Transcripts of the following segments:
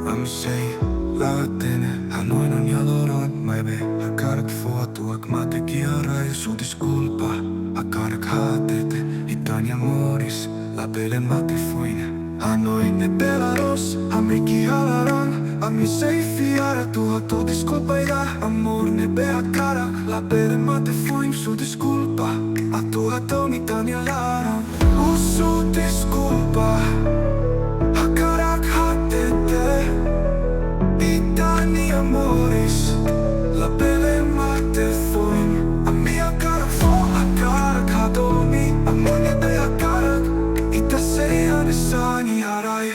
Amsei laatene hanoinon ja loron maive hakarak foatuak matekiarai sutis kulpa hakarak haatete hitan ja moris lapele matefoin hanoin ne pelaros amiki halaran ami seifi ara tuha tutis kulpa ja amor ne behakarak lapele matefoin sutis kulpa atua tomitan ja laran usutis kulpa amores, la pele mate foin. A mia cara fo a cara kadomi, a monia de a cara, ita seia ne sani harai.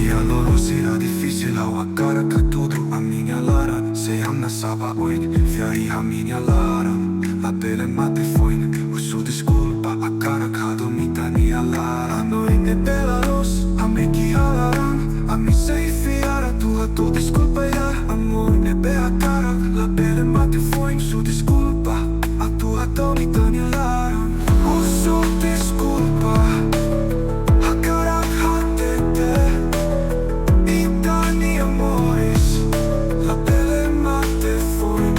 Ia loro sera difficile au a cara ka tudru a minha lara, se amna saba oin. Fiari a minha lara, la pele mate foin. Usu disculpa a cara cado mitani a lara. Noi ne pelaros, a me ki halaran. A mi sei fiara tua tu disculpa ya. Amor ne be a cara, la pele mate foin. Su disculpa a tua to mitani a lara. Usu disculpa a cara hatete. Itani amores, la pele mate foin.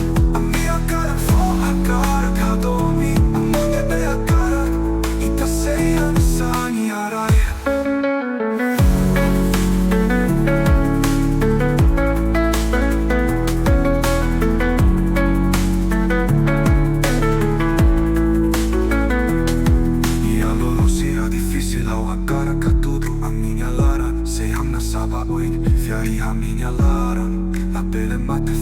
Fiari a minha lara, la pele mate